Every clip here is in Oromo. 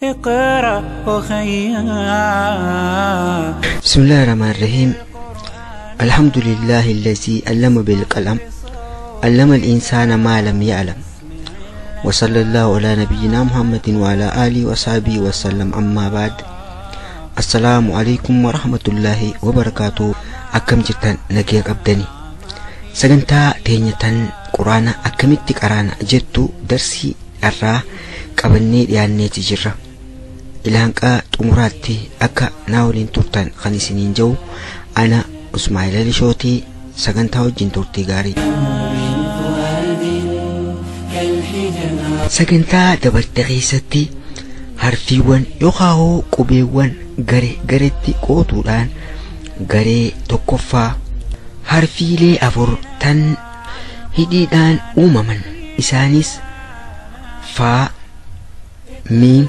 اقرأ أخيا. بسم الله الرحمن الرحيم. الحمد لله الذي علم بالقلم علم الإنسان ما لم يعلم، وصلى الله على نبينا محمد وعلى آله وصحبه وسلم. أما بعد، السلام عليكم ورحمة الله وبركاته. أكم جرتان نجيك أبدني سجنتا تينيتان قرآن أكمتك أرانا جرتو درسي الرا قبلني يعني تجرى إلهانك تمراتي أكا ناولين تورتان خانسينين جو. أنا إسماعيل لشوتي سجنتا وجين تورتي غاري. سجنتا دبرتغي ستي harfiiwwan yookaan qubeewwan gareetti qootuudhaan garee tokkoffaa harfiilee afur tan hidhiidhaan uumaman, isaanis faa, miim,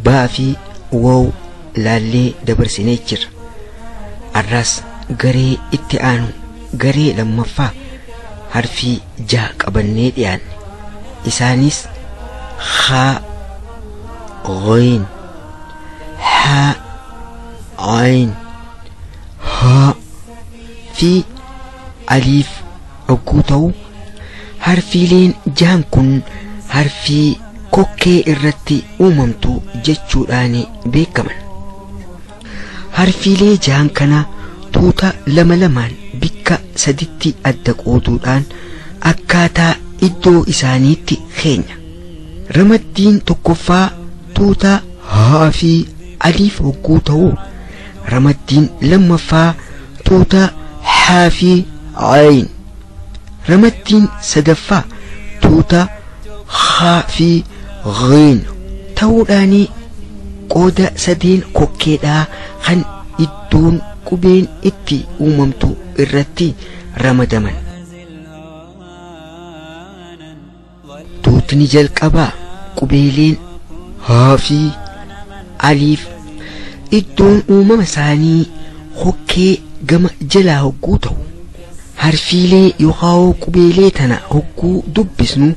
baa fi waaw laallee dabarsinee jirra. Arras garee itti aanu garee lammaffaa harfii jaha qabannee dhiyaanne, isaanis haa, غين، حاء، عين، هاء في أليف عقوتو. حرفيلين جان كن حرفي كوكي الرتي أممتو جتشوراني بيكمن. حرفيلي جان كنا توتا لملمان بكا سدتي أدقوتودان أكاتا إدو إسانيتي خينيا. رمتين تكفا توتا ها في أليف وقوته. رمتين لما فا توتا ها في عين. رمتين سدفا توتا خا في غين. تولاني قودا سدين كوكيدا خن إدون كوبين إتي أممتو إرتي رمدمن. توتني جلقبا قبيلين ها في أليف إدون أمم ساني خوكي جمع جلا هقوتو. هرفيلي يخاو قبيليتنا هقو دبسنو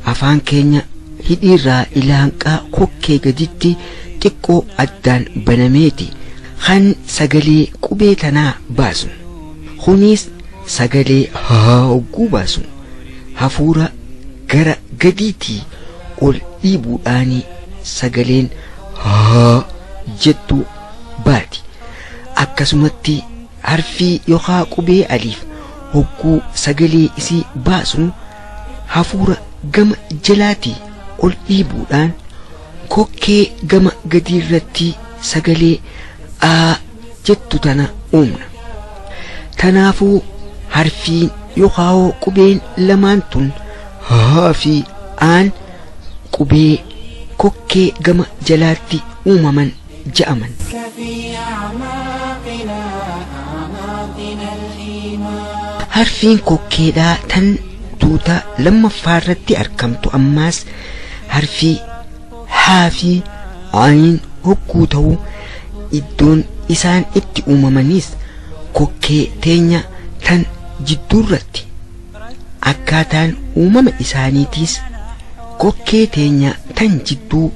أفان كينيا هديرا إلهانكا خوكي جديدتي تكو أدان بناميتي خان سجلي قبيتنا باسن خونيس سجلي ها هقو باسن هفورا gara gadiitii ol dhiibuudhaani sagaleen haa jettu baati. Akkasumatti harfii yookaan qubee aliif hogguu sagalee isii baasnu hafuura gama jalaatii ol dhiibuudhaan kokkee gama gadiirratti sagalee aa jettu tana uumna. Tanaafuu harfiin yookaan qubeen lamaan tun haa fi aan qubee kokkee gama jalaatti uumaman ja'aman. Harfiin kokkeedhaa tan tuuta lammaffaarratti argamtu ammaas harfii haa fi ayin hogguu ta'uu iddoon isaan itti uumamanis kokkee teenya tan jidduurratti. Akkaataan uumama isaaniitiis kokkee teenya tan jidduu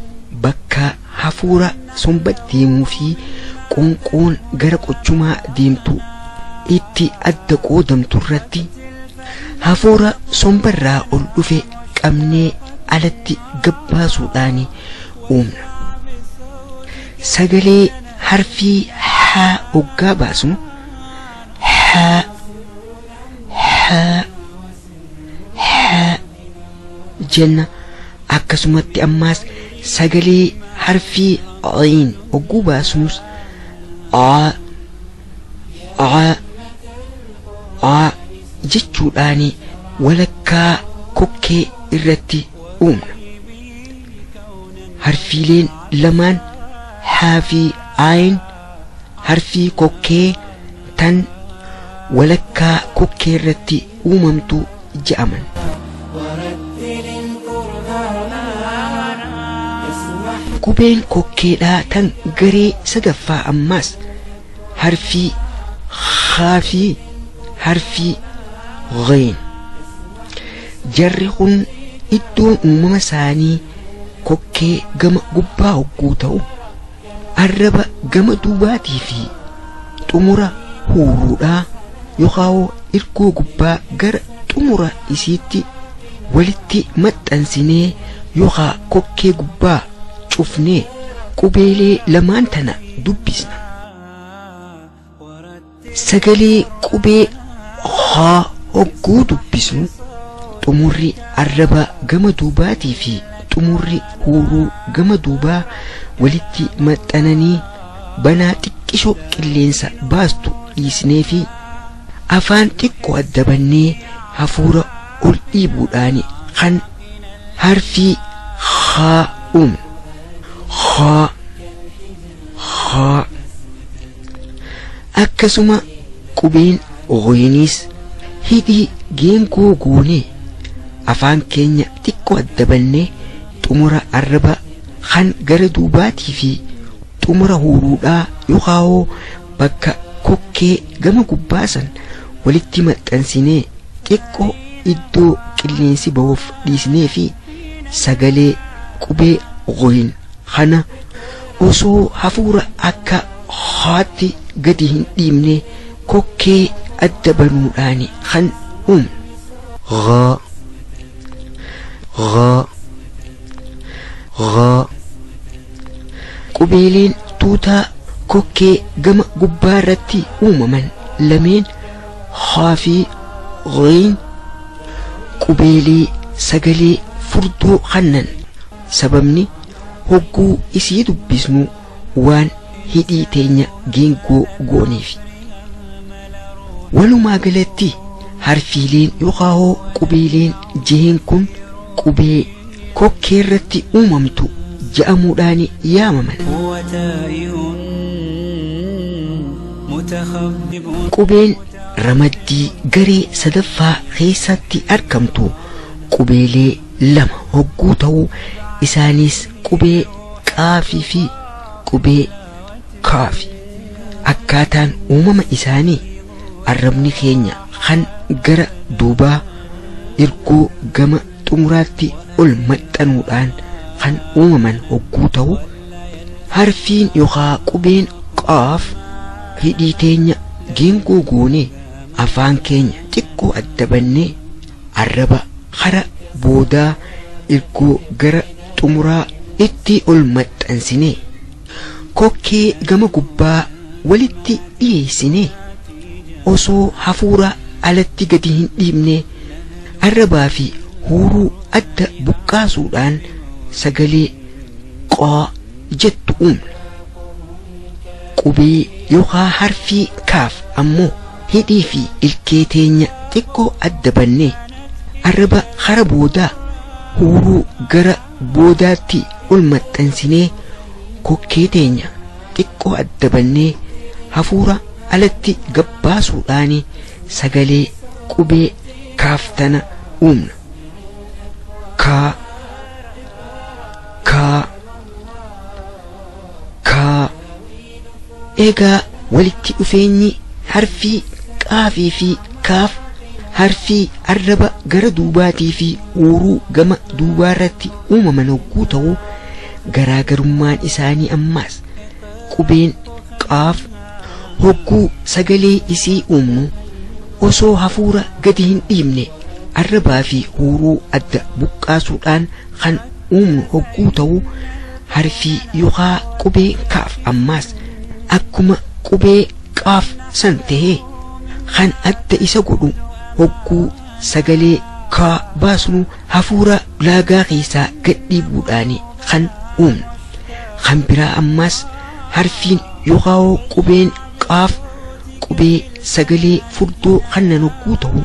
bakka hafuura somba deemuu fi qoonqoon gara qochumaa deemtu itti adda qoodamtu irratti hafuura sombarraa ol dhufe qabnee alatti gabbaasuudhaan uumna. Sagalee harfii haa hoggaa baasnu haa haa jenna. Akkasumatti ammaas sagalee harfii ayin hogguu baasnus aa jechuudhaani walakkaa kokkee irratti uumna. Harfiileen lamaan haa fi ayin harfii kokkee tan walakkaa kokkee irratti uumamtu ja'aman. Qubeen kokkeedhaa tan garee sadaffaa ammaas harfii haa fi harfii ghayn. Jarri kun iddoon uumama isaanii kokkee gama gubbaa hogguu ta'u arraba gama duubaatii fi xumura huuruudhaa yookaan irkoo gubbaa gara xumura isiitti walitti maxxansinee yookaan kokkee gubbaa cufnee qubeelee lamaan tana dubbisna. Sagalee qubee haa hogguu dubbisnu xumurri arraba gama duubaatii fi xumurri huuruu gama duubaa walitti maxxananii banaa xiqqishoo qilleensa baastu dhiisnee fi afaan xiqqoo adda bannee hafuura ol dhiibuudhaan kan harfii haa uumnu. haa akkasuma qubeen ghoyniis hidhii geengoo goonee afaan keenya xiqqoo adda bannee xumura arraba kan gara duubaatii fi xumura huuruudhaa yookaan bakka kokkee gama gubbaasan walitti maxxansinee xiqqoo iddoo qilleensi ba'uuf dhiisnee fi sagalee qubee ghoyn kana osoo hafuura akka haatti gadi hin dhiibne kokkee adda banuudhaan kan uumnu. Qubeeleen tuutaa kokkee gama gubbaa irratti uumaman lameen haa fi ghoyn qubeelee sagalee furdoo kannan sababni hogguu isii dubbisnu waan hidhii teenya geengoo gooneef. Walumaa galatti harfiileen yookaan qubeeleen jeheen kun qubee kokkee irratti uumamtu ja'amuudhaan yaamaman. Qubeen ramaddii garee sadaffaa keessatti argamtu qubeelee lama hogguu ta'uu isaanis qubee qaafii fi qubee kaafi. Akkaataan uumama isaanii arrabni keenya kan gara duubaa irkoo gama xumuraatti ol maxxanuudhaan kan uumaman hogguu ta'u harfiin yookaan qubeen qaaf hidhii teenya geengoo goonee afaan keenya xiqqoo adda bannee arraba hara boodaa irkoo gara xumuraa itti ol maxxansinee kokkee gama gubbaa walitti dhiyeessinee osoo hafuura alatti gadi hin dhiibne arrabaa fi huuruu adda buqqaasuudhaan sagalee qaa jettu uumna. Qubee yookaan harfii kaaf ammoo hidhii fi ilkee teenya xiqqoo adda bannee arraba hara boodaa huuruu gara boodaatti ol maxxansinee kokkee teenya xiqqoo adda bannee hafuura alatti gabbaasuudhaan sagalee qubee kaaftana uumna. Kaa egaa walitti dhufeenyi harfii qaafii fi kaaf harfii arraba gara duubaatii fi huuruu gama duubaarratti uumaman hogguu ta'uu garaagarummaan isaanii ammaas qubeen qaaf hogguu sagalee isii uumnu osoo hafuura gadi hin dhiibne arrabaa fi huuruu adda buqqaasuudhaan kan uumnu hogguu ta'uu harfii yookaan qubee kaaf ammaas akkuma qubee qaaf san tahee kan adda isa godhu hogguu sagalee kaa baasnu hafuura laagaa keessaa gadhiibuudhaan kan uumnu. Kan biraa ammaas harfiin yookaan qubeen qaaf qubee sagalee furdoo kannan hogguu ta'u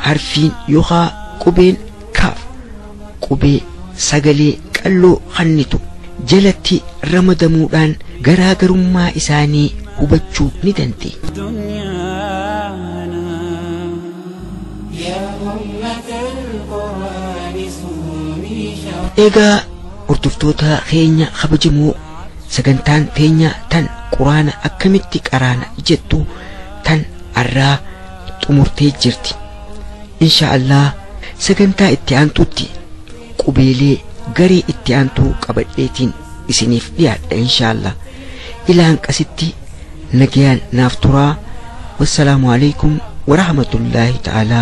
harfiin yookaan qubeen kaaf qubee sagalee qalloo kannitu jalatti ramadamuudhaan garaagarummaa isaanii hubachuu ni dandeenya. Egaa hordoftoota keenya kabajamoo sagantaan teenya tan quraana akkamitti qaraana jettu tan arraa xumurtee jirti. Inshaallah sagantaa itti aantutti qubeelee garii itti aantuu qabadheetiin isiniif dhiyaadha inshaallah. Ilaan qasitti nagayaan naaf turaa. Wassalaamu alaykum wa rahmatullahi ta'ala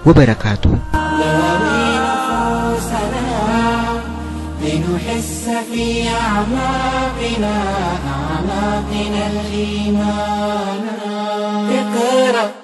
wa barakaatuh. لنحس في أعماقنا الإيمان. اقرأ